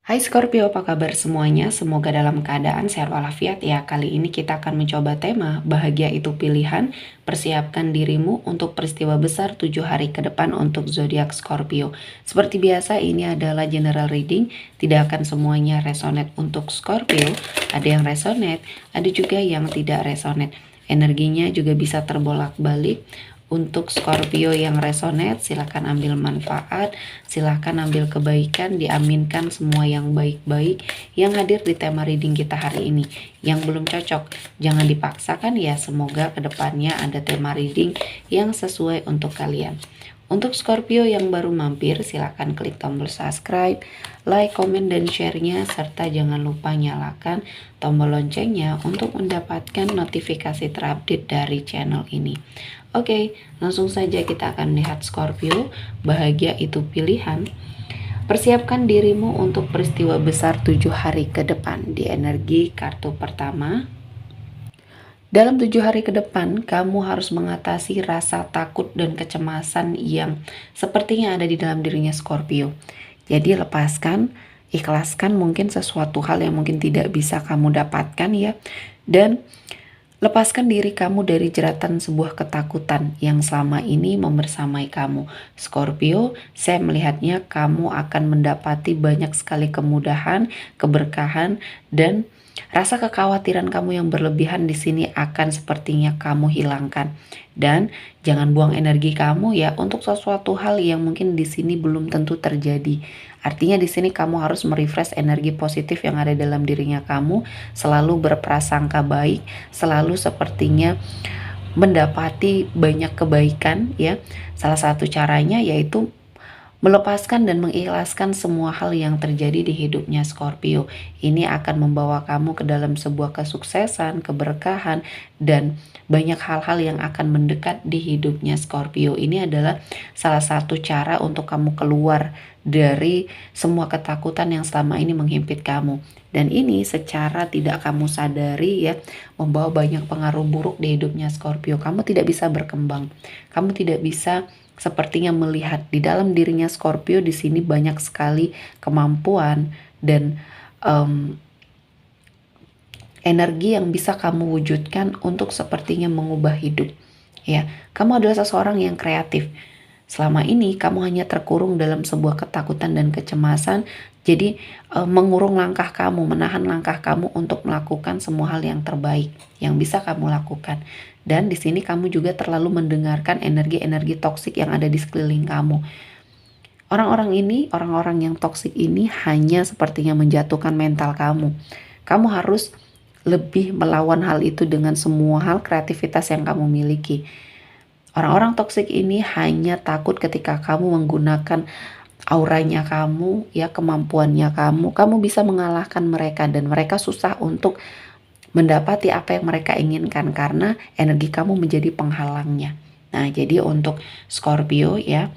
Hai Scorpio, apa kabar semuanya? Semoga dalam keadaan sehat walafiat ya. Kali ini kita akan mencoba tema bahagia itu pilihan. Persiapkan dirimu untuk peristiwa besar 7 hari ke depan untuk zodiak Scorpio. Seperti biasa, ini adalah general reading. Tidak akan semuanya resonate untuk Scorpio. Ada yang resonate, ada juga yang tidak resonate. Energinya juga bisa terbolak-balik. Untuk Scorpio yang resonate, silahkan ambil manfaat, silahkan ambil kebaikan, diaminkan semua yang baik-baik yang hadir di tema reading kita hari ini. Yang belum cocok, jangan dipaksakan ya, semoga kedepannya ada tema reading yang sesuai untuk kalian. Untuk Scorpio yang baru mampir, silahkan klik tombol subscribe, like, komen, dan share-nya, serta jangan lupa nyalakan tombol loncengnya untuk mendapatkan notifikasi terupdate dari channel ini. Oke, langsung saja kita akan lihat Scorpio, bahagia itu pilihan. Persiapkan dirimu untuk peristiwa besar 7 hari ke depan. Di energi kartu pertama, dalam 7 hari ke depan, kamu harus mengatasi rasa takut dan kecemasan yang sepertinya ada di dalam dirinya Scorpio. Jadi lepaskan, ikhlaskan mungkin sesuatu hal yang mungkin tidak bisa kamu dapatkan ya. Dan lepaskan diri kamu dari jeratan sebuah ketakutan yang selama ini membersamai kamu. Scorpio, saya melihatnya kamu akan mendapati banyak sekali kemudahan, keberkahan, dan rasa kekhawatiran kamu yang berlebihan di sini akan sepertinya kamu hilangkan. Dan jangan buang energi kamu ya untuk sesuatu hal yang mungkin di sini belum tentu terjadi. Artinya di sini kamu harus merefresh energi positif yang ada dalam dirinya kamu, selalu berprasangka baik, selalu sepertinya mendapati banyak kebaikan ya. Salah satu caranya yaitu melepaskan dan mengikhlaskan semua hal yang terjadi di hidupnya Scorpio. Ini akan membawa kamu ke dalam sebuah kesuksesan, keberkahan, dan banyak hal-hal yang akan mendekat di hidupnya Scorpio. Ini adalah salah satu cara untuk kamu keluar dari semua ketakutan yang selama ini menghimpit kamu. Dan ini secara tidak kamu sadari ya, membawa banyak pengaruh buruk di hidupnya Scorpio. Kamu tidak bisa berkembang. Kamu tidak bisa sepertinya melihat di dalam dirinya Scorpio di sini banyak sekali kemampuan dan energi yang bisa kamu wujudkan untuk sepertinya mengubah hidup. Ya, kamu adalah seseorang yang kreatif. Selama ini kamu hanya terkurung dalam sebuah ketakutan dan kecemasan. Jadi mengurung langkah kamu, menahan langkah kamu untuk melakukan semua hal yang terbaik yang bisa kamu lakukan. Dan di sini kamu juga terlalu mendengarkan energi-energi toksik yang ada di sekeliling kamu. Orang-orang yang toksik ini hanya sepertinya menjatuhkan mental kamu. Kamu harus lebih melawan hal itu dengan semua hal kreativitas yang kamu miliki. Orang-orang toksik ini hanya takut ketika kamu menggunakan auranya kamu, ya kemampuannya kamu bisa mengalahkan mereka dan mereka susah untuk mendapati apa yang mereka inginkan karena energi kamu menjadi penghalangnya. Nah, jadi untuk Scorpio ya,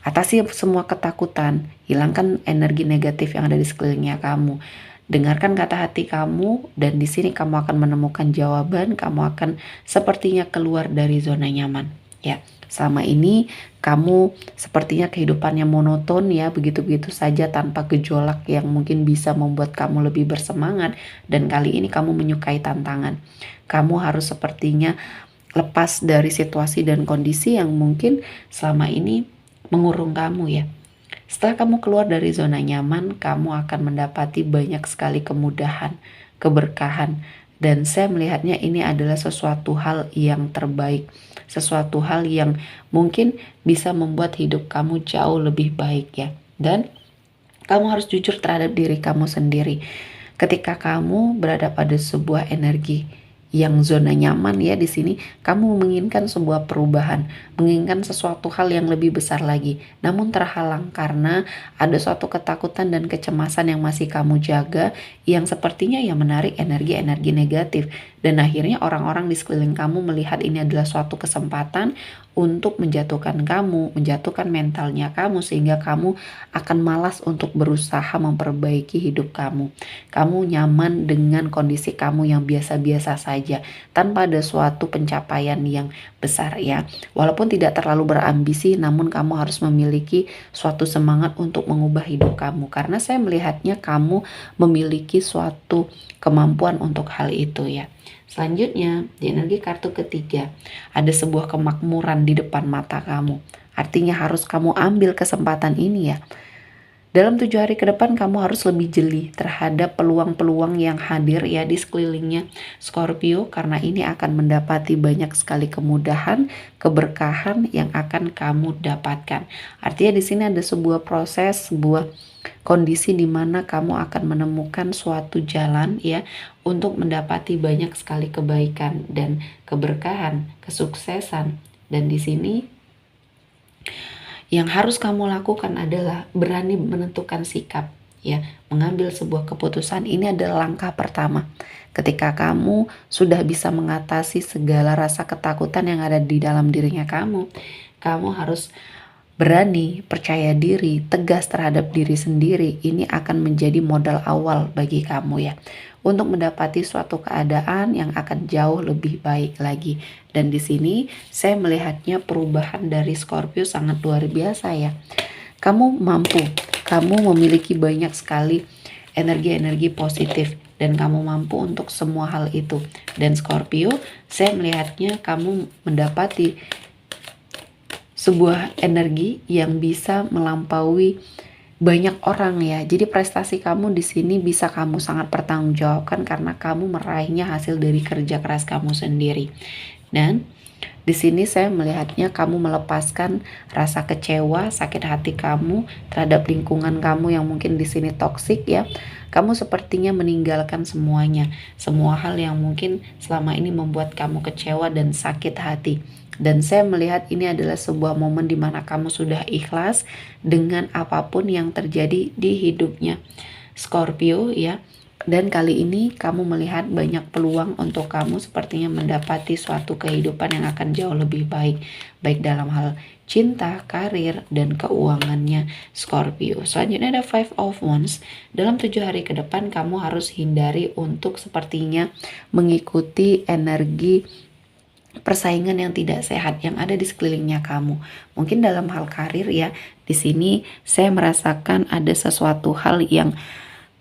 atasi semua ketakutan, hilangkan energi negatif yang ada di sekelilingnya kamu. Dengarkan kata hati kamu dan di sini kamu akan menemukan jawaban, kamu akan sepertinya keluar dari zona nyaman. Ya, selama ini kamu sepertinya kehidupannya monoton ya, begitu-begitu saja tanpa gejolak yang mungkin bisa membuat kamu lebih bersemangat dan kali ini kamu menyukai tantangan. Kamu harus sepertinya lepas dari situasi dan kondisi yang mungkin selama ini mengurung kamu ya. Setelah kamu keluar dari zona nyaman, kamu akan mendapati banyak sekali kemudahan, keberkahan, dan saya melihatnya ini adalah sesuatu hal yang terbaik, sesuatu hal yang mungkin bisa membuat hidup kamu jauh lebih baik ya. Dan kamu harus jujur terhadap diri kamu sendiri. Ketika kamu berada pada sebuah energi yang zona nyaman ya, di sini kamu menginginkan sebuah perubahan, menginginkan sesuatu hal yang lebih besar lagi, namun terhalang karena ada suatu ketakutan dan kecemasan yang masih kamu jaga yang sepertinya ya menarik energi-energi negatif. dan akhirnya orang-orang di sekeliling kamu melihat ini adalah suatu kesempatan untuk menjatuhkan kamu, menjatuhkan mentalnya kamu, sehingga kamu akan malas untuk berusaha memperbaiki hidup kamu. Kamu nyaman dengan kondisi kamu yang biasa-biasa saja, tanpa ada suatu pencapaian yang besar ya. Walaupun tidak terlalu berambisi, namun kamu harus memiliki suatu semangat untuk mengubah hidup kamu. Karena saya melihatnya kamu memiliki suatu kemampuan untuk hal itu ya. Selanjutnya, di energi kartu ketiga, ada sebuah kemakmuran di depan mata kamu. Artinya harus kamu ambil kesempatan ini ya. Dalam 7 hari ke depan kamu harus lebih jeli terhadap peluang-peluang yang hadir ya di sekelilingnya Scorpio, karena ini akan mendapati banyak sekali kemudahan, keberkahan yang akan kamu dapatkan. Artinya di sini ada sebuah proses, sebuah kondisi di mana kamu akan menemukan suatu jalan ya untuk mendapati banyak sekali kebaikan dan keberkahan, kesuksesan. Dan di sini yang harus kamu lakukan adalah berani menentukan sikap ya, mengambil sebuah keputusan. Ini adalah langkah pertama. Ketika kamu sudah bisa mengatasi segala rasa ketakutan yang ada di dalam dirinya kamu harus berani, percaya diri, tegas terhadap diri sendiri. Ini akan menjadi modal awal bagi kamu ya, untuk mendapati suatu keadaan yang akan jauh lebih baik lagi. Dan di sini saya melihatnya perubahan dari Scorpio sangat luar biasa ya. Kamu memiliki banyak sekali energi-energi positif dan kamu mampu untuk semua hal itu. Dan Scorpio, saya melihatnya kamu mendapati sebuah energi yang bisa melampaui banyak orang ya. Jadi prestasi kamu di sini bisa kamu sangat pertanggungjawabkan karena kamu meraihnya hasil dari kerja keras kamu sendiri. Dan di sini saya melihatnya kamu melepaskan rasa kecewa, sakit hati kamu terhadap lingkungan kamu yang mungkin di sini toksik ya. Kamu sepertinya meninggalkan semuanya, semua hal yang mungkin selama ini membuat kamu kecewa dan sakit hati. Dan saya melihat ini adalah sebuah momen di mana kamu sudah ikhlas dengan apapun yang terjadi di hidupnya Scorpio ya. Dan kali ini kamu melihat banyak peluang untuk kamu sepertinya mendapati suatu kehidupan yang akan jauh lebih baik, baik dalam hal cinta, karir, dan keuangannya Scorpio. Selanjutnya ada Five of Wands. Dalam 7 hari ke depan kamu harus hindari untuk sepertinya mengikuti energi persaingan yang tidak sehat yang ada di sekelilingnya kamu. Mungkin dalam hal karir ya, di sini saya merasakan ada sesuatu hal yang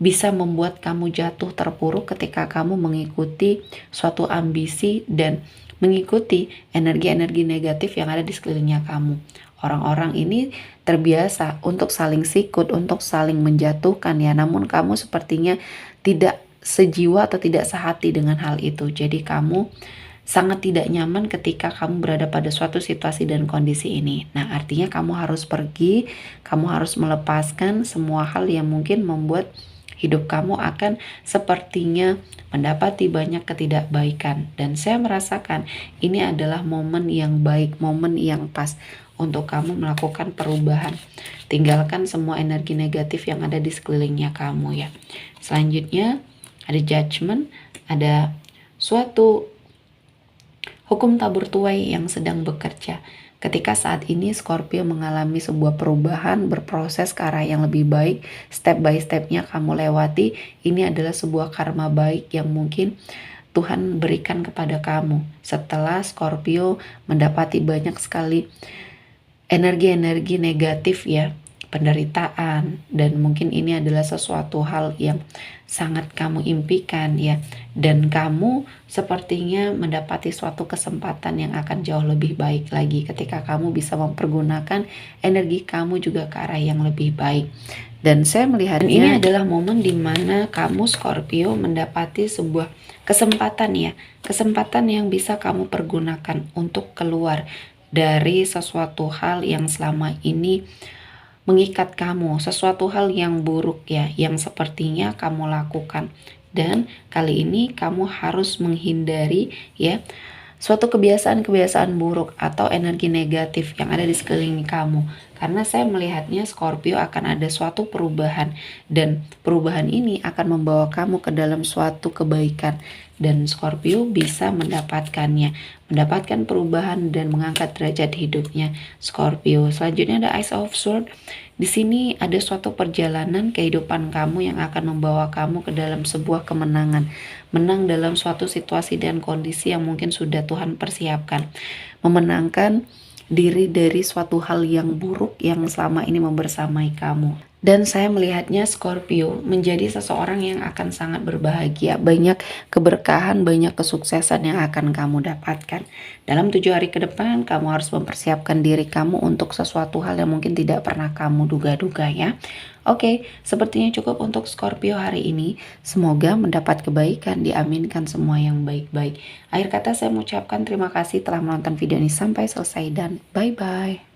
bisa membuat kamu jatuh terpuruk ketika kamu mengikuti suatu ambisi dan mengikuti energi-energi negatif yang ada di sekelilingnya kamu. Orang-orang ini terbiasa untuk saling sikut, untuk saling menjatuhkan ya, namun kamu sepertinya tidak sejiwa atau tidak sehati dengan hal itu. Jadi kamu sangat tidak nyaman ketika kamu berada pada suatu situasi dan kondisi ini. Nah, artinya kamu harus pergi, kamu harus melepaskan semua hal yang mungkin membuat hidup kamu akan sepertinya mendapati banyak ketidakbaikan. Dan saya merasakan ini adalah momen yang baik, momen yang pas untuk kamu melakukan perubahan. Tinggalkan semua energi negatif yang ada di sekelilingnya kamu ya. Selanjutnya ada Judgment, ada suatu hukum tabur tuai yang sedang bekerja. Ketika saat ini Scorpio mengalami sebuah perubahan, berproses ke arah yang lebih baik, step by stepnya kamu lewati, ini adalah sebuah karma baik yang mungkin Tuhan berikan kepada kamu. Setelah Scorpio mendapati banyak sekali energi-energi negatif ya, penderitaan, dan mungkin ini adalah sesuatu hal yang sangat kamu impikan ya, dan kamu sepertinya mendapati suatu kesempatan yang akan jauh lebih baik lagi ketika kamu bisa mempergunakan energi kamu juga ke arah yang lebih baik. Dan saya melihatnya ini adalah momen dimana kamu Scorpio mendapati sebuah kesempatan ya, kesempatan yang bisa kamu pergunakan untuk keluar dari sesuatu hal yang selama ini mengikat kamu, sesuatu hal yang buruk ya, yang sepertinya kamu lakukan. Dan kali ini kamu harus menghindari ya suatu kebiasaan-kebiasaan buruk atau energi negatif yang ada di sekeliling kamu. Karena saya melihatnya Scorpio akan ada suatu perubahan, dan perubahan ini akan membawa kamu ke dalam suatu kebaikan, dan Scorpio bisa mendapatkan perubahan dan mengangkat derajat hidupnya Scorpio. Selanjutnya ada Ace of Swords. Di sini ada suatu perjalanan kehidupan kamu yang akan membawa kamu ke dalam sebuah kemenangan. Menang dalam suatu situasi dan kondisi yang mungkin sudah Tuhan persiapkan. Memenangkan diri dari suatu hal yang buruk yang selama ini membersamai kamu. Dan saya melihatnya Scorpio menjadi seseorang yang akan sangat berbahagia. Banyak keberkahan, banyak kesuksesan yang akan kamu dapatkan. Dalam 7 hari ke depan, kamu harus mempersiapkan diri kamu untuk sesuatu hal yang mungkin tidak pernah kamu duga-duga ya. Oke, sepertinya cukup untuk Scorpio hari ini. Semoga mendapat kebaikan, diaminkan semua yang baik-baik. Akhir kata saya mengucapkan terima kasih telah menonton video ini sampai selesai dan bye-bye.